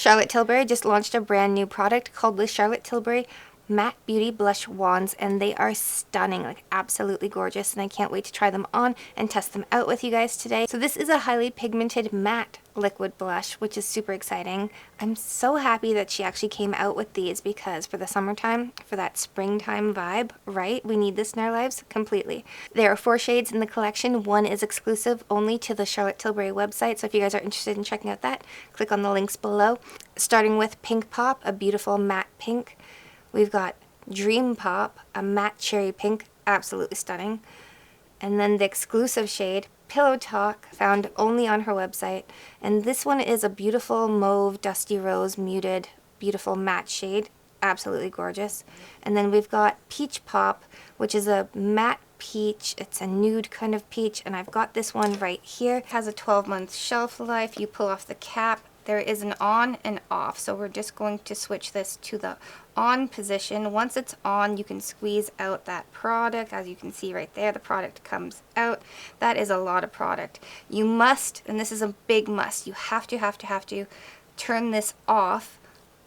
Charlotte Tilbury just launched a brand new product called the Charlotte Tilbury Matte Beauty Blush Wands, and they are stunning, like absolutely gorgeous, and I can't wait to try them on and test them out with you guys today. So this is a highly pigmented matte liquid blush, which is super exciting. I'm so happy that she actually came out with these, because for the summertime, for that springtime vibe, right? We need this in our lives completely. There are 4 shades in the collection. One is exclusive only to the Charlotte Tilbury website, so if you guys are interested in checking out that, click on the links below. Starting with Pink Pop, a beautiful matte pink. We've got Dream Pop, a matte cherry pink, absolutely stunning. And then the exclusive shade, Pillow Talk, found only on her website. And this one is a beautiful mauve, dusty rose, muted, beautiful matte shade, absolutely gorgeous. And then we've got Peach Pop, which is a matte peach. It's a nude kind of peach, and I've got this one right here. It has a 12-month shelf life. You pull off the cap. There is an on and off, so we're just going to switch this to the on position. Once it's on, you can squeeze out that product. As you can see right there, the product comes out. That is a lot of product. You must, and this is a big must, you have to turn this off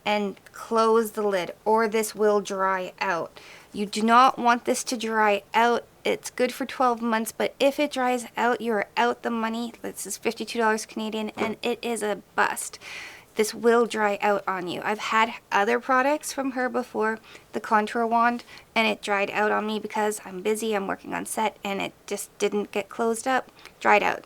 and close the lid, or this will dry out. You do not want this to dry out. It's good for 12 months, but if it dries out, you're out the money. This is $52 Canadian, and it is a bust. This will dry out on you. I've had other products from her before, the contour wand, and it dried out on me because I'm busy, I'm working on set, and it just didn't get closed up, dried out.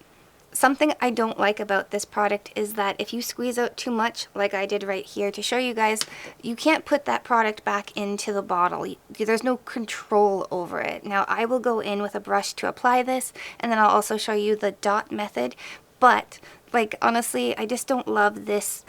Something I don't like about this product is that if you squeeze out too much, like I did right here to show you guys, you can't put that product back into the bottle. There's no control over it. Now I will go in with a brush to apply this, and then I'll also show you the dot method, but like honestly, I just don't love this.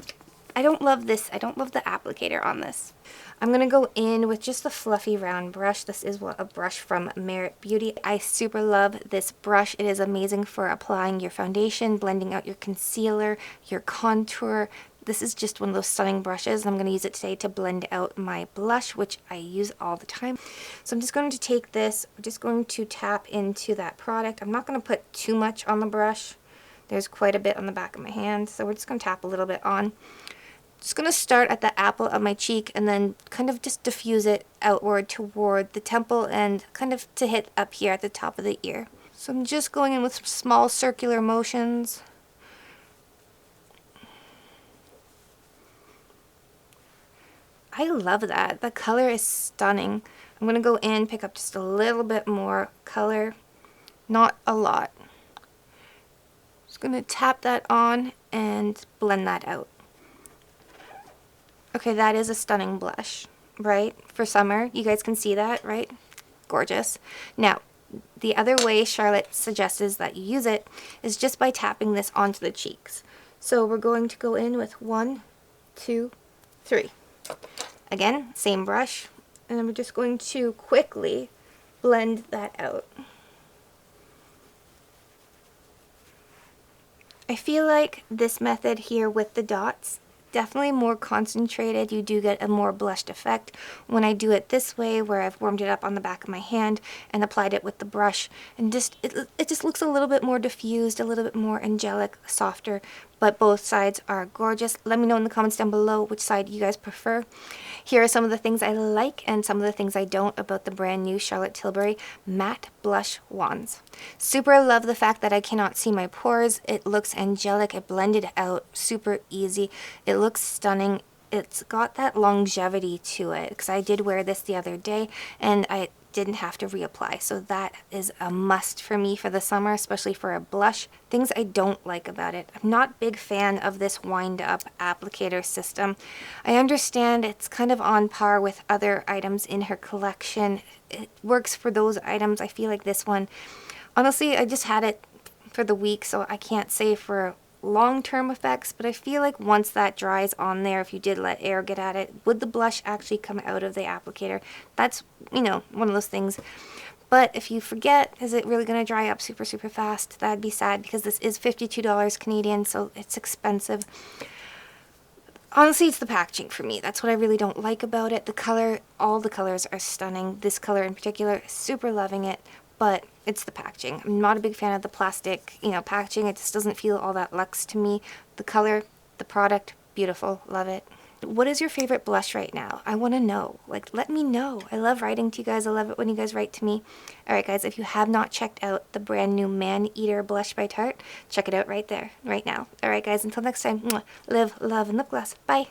I don't love the applicator on this. I'm going to go in with just a fluffy round brush. This is a brush from Merit Beauty. I super love this brush. It is amazing for applying your foundation, blending out your concealer, your contour. This is just one of those stunning brushes, and I'm going to use it today to blend out my blush, which I use all the time. So I'm just going to take this, I'm just going to tap into that product. I'm not going to put too much on the brush. There's quite a bit on the back of my hand, so we're just going to tap a little bit on. Just going to start at the apple of my cheek and then kind of just diffuse it outward toward the temple and kind of to hit up here at the top of the ear. So I'm just going in with some small circular motions. I love that. The color is stunning. I'm going to go in, pick up just a little bit more color. Not a lot. Just going to tap that on and blend that out. Okay, that is a stunning blush, right? For summer, you guys can see that, right? Gorgeous. Now, the other way Charlotte suggests that you use it is just by tapping this onto the cheeks. So we're going to go in with 1, 2, 3. Again, same brush, and I'm just going to quickly blend that out. I feel like this method here with the dots, definitely more concentrated. You do get a more blushed effect when I do it this way, where I've warmed it up on the back of my hand and applied it with the brush, and just it just looks a little bit more diffused, a little bit more angelic, softer, but both sides are gorgeous. Let me know in the comments down below which side you guys prefer. Here are some of the things I like and some of the things I don't about the brand new Charlotte Tilbury Matte Blush Wands. Super love the fact that I cannot see my pores. It looks angelic. It blended out super easy. It looks stunning. It's got that longevity to it, because I did wear this the other day and I didn't have to reapply, so that is a must for me for the summer, especially for a blush. Things I don't like about it: I'm not a big fan of this wind up applicator system. I understand it's kind of on par with other items in her collection. It works for those items. I feel like this one, honestly, I just had it for the week, so I can't say for long-term effects, but I feel like once that dries on there, if you did let air get at it, would the blush actually come out of the applicator? That's, you know, one of those things. But if you forget, is it really going to dry up super fast? That'd be sad, because this is $52 Canadian, so it's expensive. Honestly, it's the packaging for me. That's what I really don't like about it. The color, all the colors are stunning. This color in particular, super loving it. But it's the packaging. I'm not a big fan of the plastic, packaging. It just doesn't feel all that luxe to me. The color, the product, beautiful. Love it. What is your favorite blush right now? I want to know. Like, let me know. I love writing to you guys. I love it when you guys write to me. Alright guys, if you have not checked out the brand new Man Eater blush by Tarte, check it out right there, right now. Alright guys, until next time, live, love, and lip gloss. Bye!